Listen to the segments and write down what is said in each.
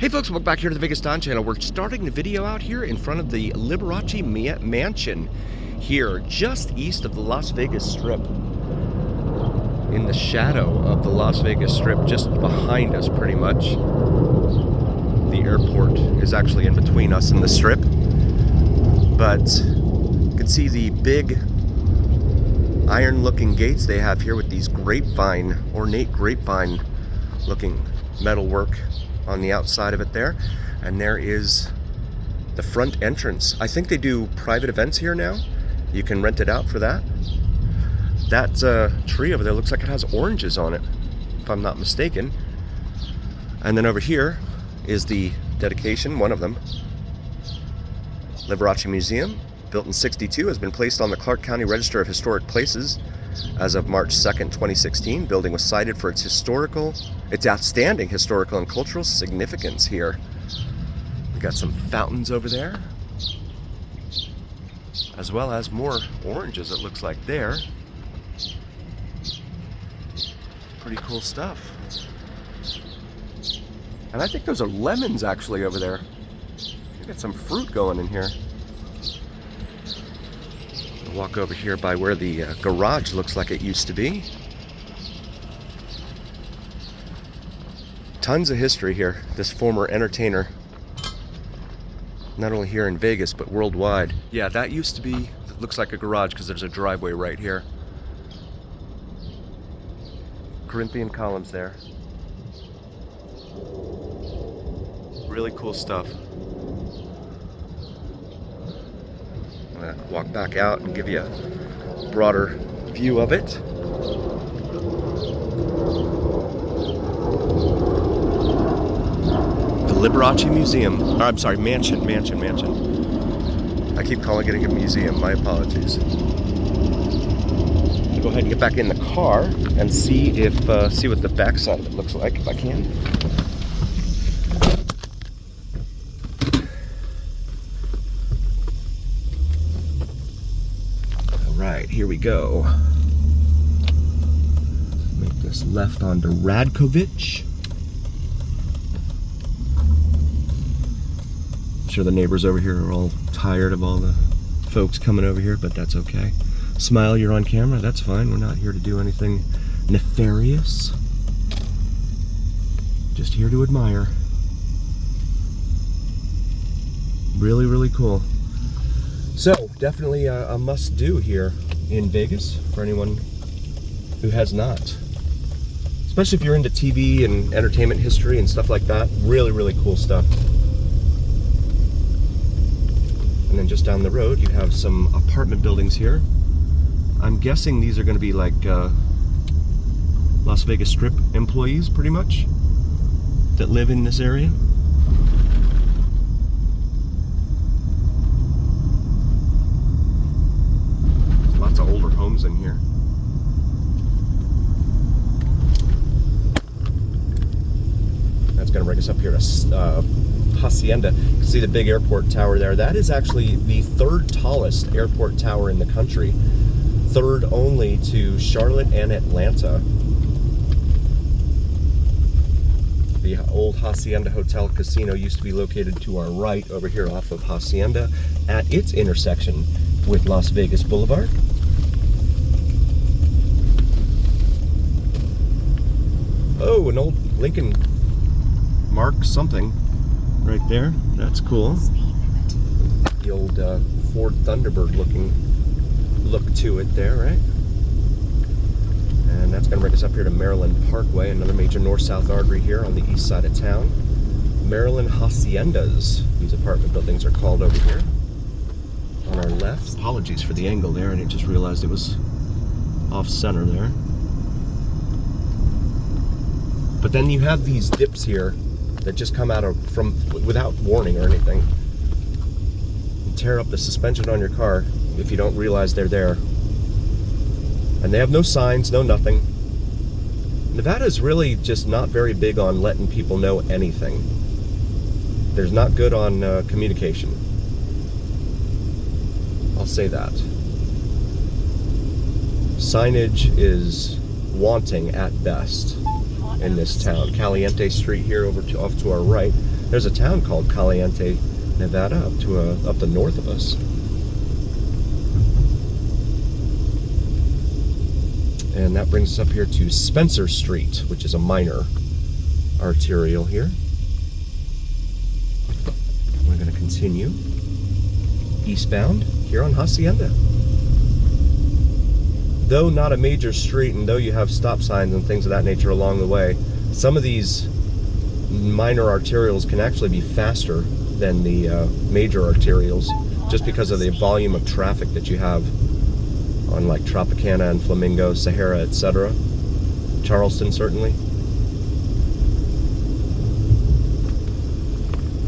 Hey folks, welcome back here to the Vegas Don channel. We're starting the video out here in front of the Liberace mansion here just east of the Las Vegas Strip. In the shadow of the Las Vegas Strip, just behind us pretty much. The airport is actually in between us and the Strip. But you can see the big iron-looking gates they have here with these ornate grapevine-looking metalwork on the outside of it there. And there is the front entrance. I think they do private events here now. You can rent it out for that. That tree over there looks like it has oranges on it, if I'm not mistaken. And then over here is the dedication, one of them. Liberace Museum, built in '62, has been placed on the Clark County Register of Historic Places as of March 2nd, 2016. Building was cited for its outstanding historical and cultural significance here. We got some fountains over there, as well as more oranges, it looks like there. Pretty cool stuff. And I think those are lemons actually over there. We got some fruit going in here. I'll walk over here by where the garage looks like it used to be. Tons of history here. This former entertainer, not only here in Vegas, but worldwide. Yeah, that used to be, it looks like a garage because there's a driveway right here. Corinthian columns there. Really cool stuff. I'm gonna walk back out and give you a broader view of it. The Liberace Museum, or I'm sorry, mansion. I keep calling it a museum, my apologies. I'll go ahead and get back in the car and see what the backside of it looks like, if I can. Alright, here we go. Make this left onto Radkovich. I'm sure the neighbors over here are all tired of all the folks coming over here, but that's okay. Smile, you're on camera, that's fine. We're not here to do anything nefarious. Just here to admire. Really, really cool. So, definitely a must-do here in Vegas for anyone who has not. Especially if you're into TV and entertainment history and stuff like that. Really, really cool stuff. And then just down the road, you have some apartment buildings here. I'm guessing these are going to be like Las Vegas Strip employees, pretty much, that live in this area. There's lots of older homes in here. That's going to bring us up here to Hacienda. You can see the big airport tower there. That is actually the third tallest airport tower in the country. Third only to Charlotte and Atlanta. The old Hacienda Hotel Casino used to be located to our right over here off of Hacienda at its intersection with Las Vegas Boulevard. Oh, an old Lincoln Mark something right there. That's cool. The old Ford Thunderbird looking look to it there, right? And that's going to bring us up here to Maryland Parkway, another major north-south artery here on the east side of town. Maryland Haciendas, these apartment buildings are called over here. On our left. Apologies for the angle there, and I just realized it was off-center there. But then you have these dips here that just come out from without warning or anything. And tear up the suspension on your car if you don't realize they're there. And they have no signs, no nothing. Nevada's really just not very big on letting people know anything. They're not good on communication. I'll say that. Signage is wanting at best. in this town. Caliente Street here off to our right. There's a town called Caliente, Nevada, up the north of us. And that brings us up here to Spencer Street, which is a minor arterial here. We're going to continue eastbound here on Hacienda. Though not a major street, and though you have stop signs and things of that nature along the way, some of these minor arterials can actually be faster than the major arterials, just because of the volume of traffic that you have on like Tropicana and Flamingo, Sahara, etc. Charleston, certainly.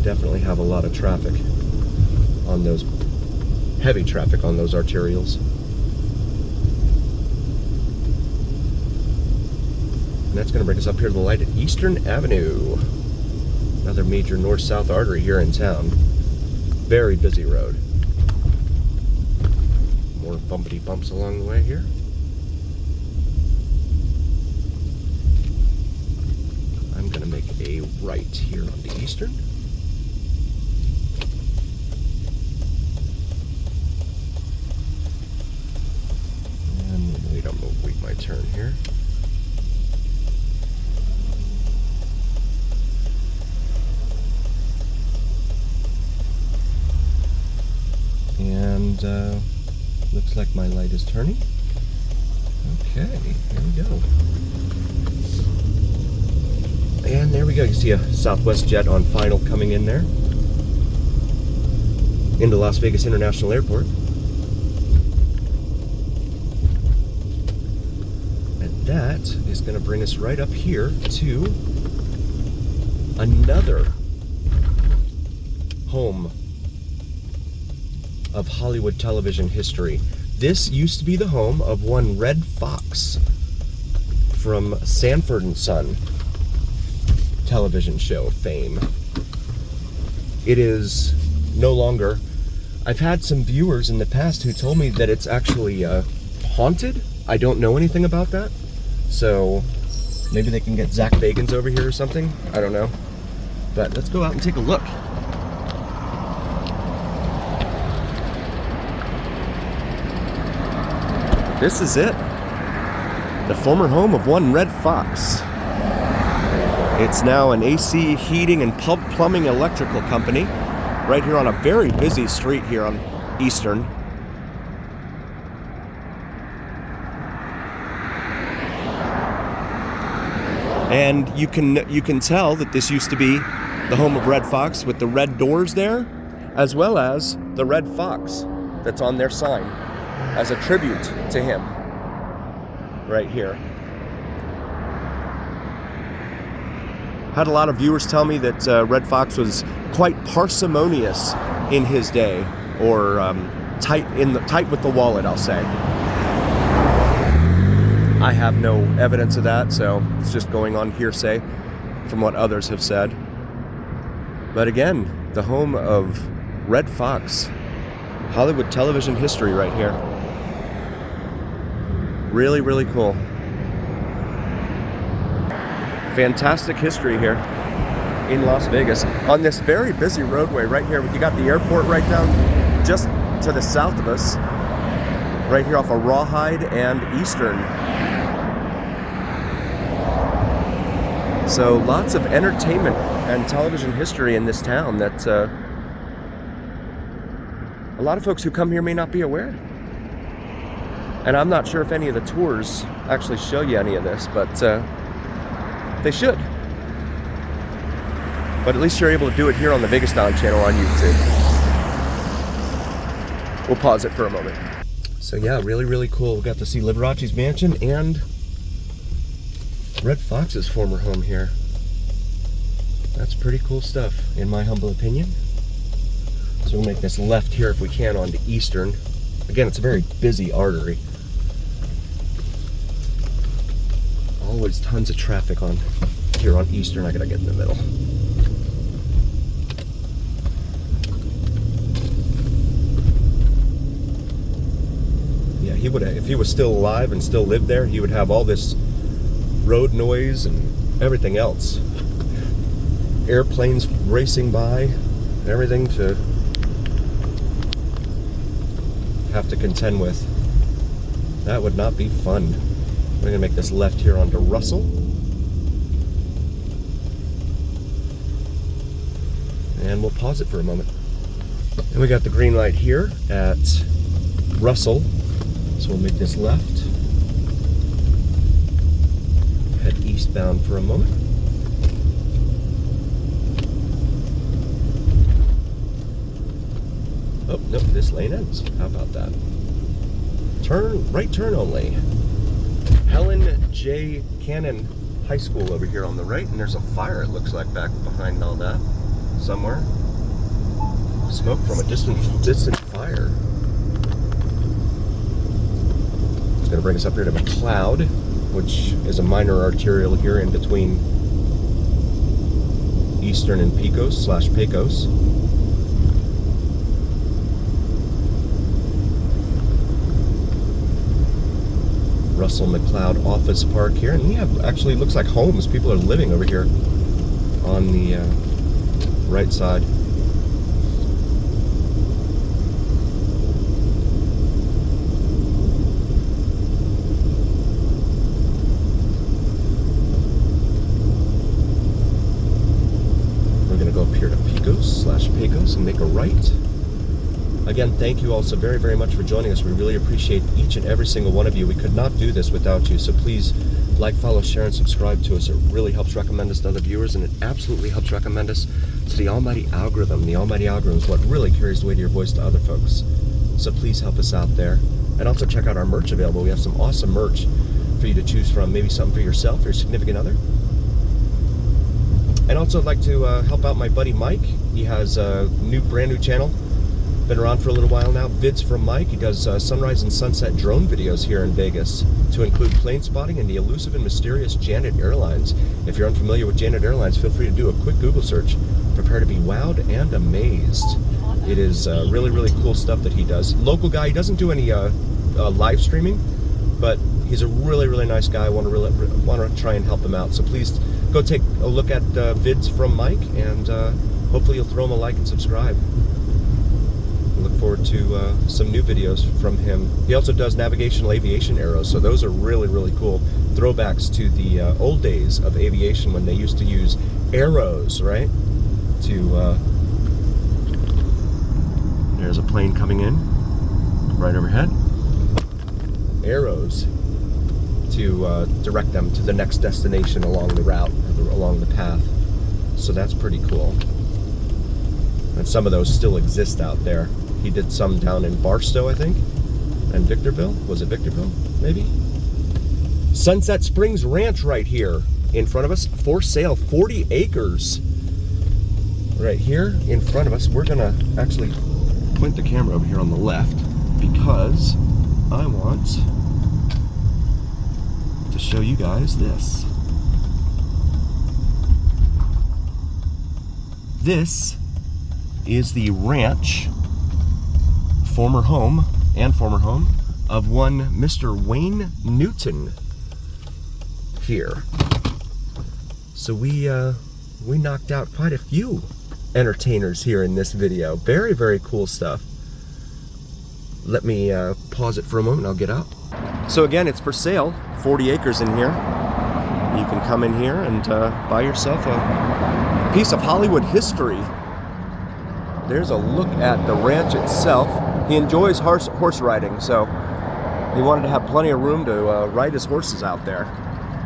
Definitely have a lot of traffic on those, heavy traffic on those arterials. And that's going to bring us up here to the light at Eastern Avenue. Another major north-south artery here in town. Very busy road. More bumpity bumps along the way here. I'm going to make a right here on the Eastern. And wait, I'm going to wait my turn here. And looks like my light is turning. Okay, here we go. And there we go. You see a Southwest jet on final coming in there into Las Vegas International Airport. And that is going to bring us right up here to another home of Hollywood television history. This used to be the home of one Red Fox from Sanford and Son television show fame. It is no longer. I've had some viewers in the past who told me that it's actually haunted. I don't know anything about that, so maybe they can get Zach Bagans over here or something. I don't know, but let's go out and take a look. This is it. The former home of one Red Fox. It's now an AC heating and plumbing electrical company right here on a very busy street here on Eastern. And you can tell that this used to be the home of Red Fox with the red doors there, as well as the Red Fox that's on their sign as a tribute to him right here. Had a lot of viewers tell me that Red Fox was quite parsimonious in his day, or tight with the wallet, I'll say. I have no evidence of that, so it's just going on hearsay from what others have said. But again, the home of Red Fox, Hollywood television history right here. Really, really cool. Fantastic history here in Las Vegas on this very busy roadway right here. You got the airport right down just to the south of us, right here off of Rawhide and Eastern. So lots of entertainment and television history in this town that a lot of folks who come here may not be aware. And I'm not sure if any of the tours actually show you any of this, but they should. But at least you're able to do it here on the Vegas Style channel on YouTube. We'll pause it for a moment. So yeah, really, really cool. We got to see Liberaces mansion and Red Fox's former home here. That's pretty cool stuff, in my humble opinion. So we'll make this left here if we can onto Eastern. Again, it's a very busy artery. Always tons of traffic on here on Eastern. I gotta get in the middle. Yeah, he would have, if he was still alive and still lived there, he would have all this road noise and everything else. Airplanes racing by, everything to have to contend with. That would not be fun. We're gonna make this left here onto Russell. And we'll pause it for a moment. And we got the green light here at Russell. So we'll make this left. Head eastbound for a moment. Oh, no, this lane ends. How about that? Right turn only. Helen J. Cannon High School over here on the right, and there's a fire, it looks like, back behind all that somewhere. Smoke from a distant fire. It's going to bring us up here to McLeod, which is a minor arterial here in between Eastern and Pecos. Russell McLeod Office Park here, and we have actually looks like homes. People are living over here on the right side. We're going to go up here to Pecos and make a right. Again, thank you all so very, very much for joining us. We really appreciate each and every single one of you. We could not do this without you, so please like, follow, share, and subscribe to us. It really helps recommend us to other viewers, and it absolutely helps recommend us to the almighty algorithm. The almighty algorithm is what really carries the weight of your voice to other folks. So please help us out there. And also check out our merch available. We have some awesome merch for you to choose from. Maybe something for yourself or your significant other. And also I'd like to help out my buddy Mike. He has a brand new channel. Been around for a little while now. Vids from Mike. He does sunrise and sunset drone videos here in Vegas, to include plane spotting and the elusive and mysterious Janet Airlines. If you're unfamiliar with Janet Airlines, feel free to do a quick Google search. Prepare to be wowed and amazed. It is really, really cool stuff that he does. Local guy. He doesn't do any live streaming, but he's a really, really nice guy. I want to try and help him out. So please go take a look at Vids from Mike, and hopefully you'll throw him a like and subscribe. Look forward to some new videos from him. He also does navigational aviation arrows, so those are really, really cool throwbacks to the old days of aviation when they used to use arrows, right? There's a plane coming in right overhead. Arrows to direct them to the next destination along the route, or along the path. So that's pretty cool. And some of those still exist out there. He did some down in Barstow, I think, and Victorville. Was it Victorville? Maybe? Sunset Springs Ranch right here in front of us, for sale, 40 acres. Right here in front of us. We're gonna actually point the camera over here on the left, because I want to show you guys this. This is the ranch, former home of one Mr. Wayne Newton here. So we knocked out quite a few entertainers here in this video. Very, very cool stuff. Let me pause it for a moment. I'll get out. So again, it's for sale. 40 acres in here. You can come in here and buy yourself a piece of Hollywood history. There's a look at the ranch itself. He enjoys horse riding, so he wanted to have plenty of room to ride his horses out there.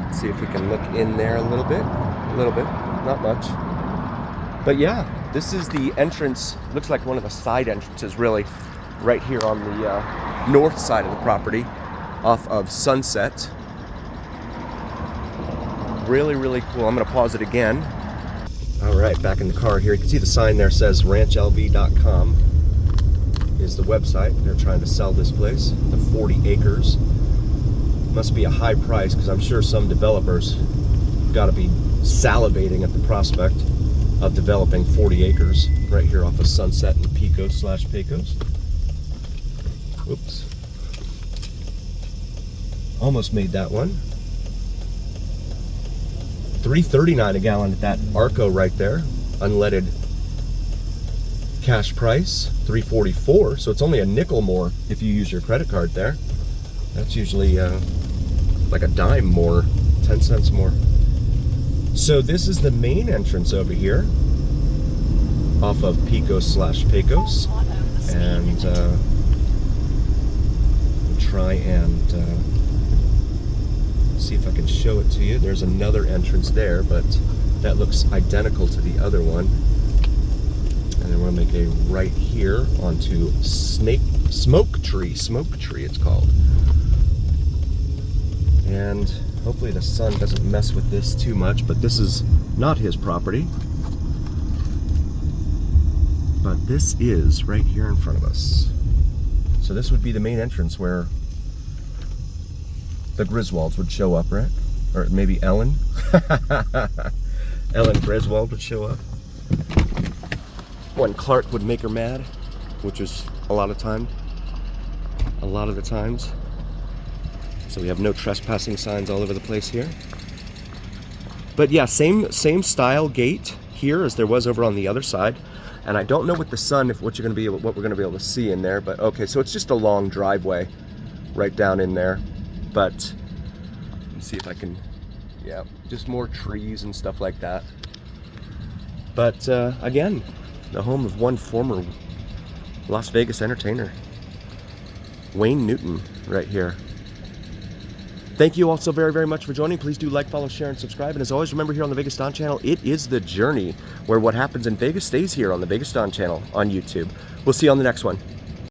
Let's see if we can look in there a little bit, not much. But yeah, this is the entrance. Looks like one of the side entrances, really, right here on the north side of the property, off of Sunset. Really, really cool. I'm gonna pause it again. All right, back in the car here. You can see the sign there says ranchlv.com is the website. They're trying to sell this place, the 40 acres. Must be a high price, because I'm sure some developers got to be salivating at the prospect of developing 40 acres right here off of Sunset and Pecos. Oops. Almost made that one. $3.39 a gallon at that Arco right there. Unleaded cash price, $3.44. So it's only a nickel more if you use your credit card there. That's usually like a dime more, 10 cents more. So this is the main entrance over here off of Pecos/Pecos. And we'll try and see if I can show it to you. There's another entrance there, but that looks identical to the other one. And then we're gonna make a right here onto Smoke Tree it's called. And hopefully the sun doesn't mess with this too much, but this is not his property. But this is right here in front of us. So this would be the main entrance where the Griswolds would show up, right? Or maybe Ellen. Ellen Griswold would show up. When Clark would make her mad, which was a lot of the times. So we have no trespassing signs all over the place here. But yeah, same style gate here as there was over on the other side. And I don't know with the sun what we're gonna be able to see in there, but okay, so it's just a long driveway right down in there. But let's see if I can, yeah, just more trees and stuff like that. But again, the home of one former Las Vegas entertainer, Wayne Newton, right here. Thank you all so very, very much for joining. Please do like, follow, share, and subscribe. And as always, remember here on the Vegas Don channel, it is the journey where what happens in Vegas stays here on the Vegas Don channel on YouTube. We'll see you on the next one.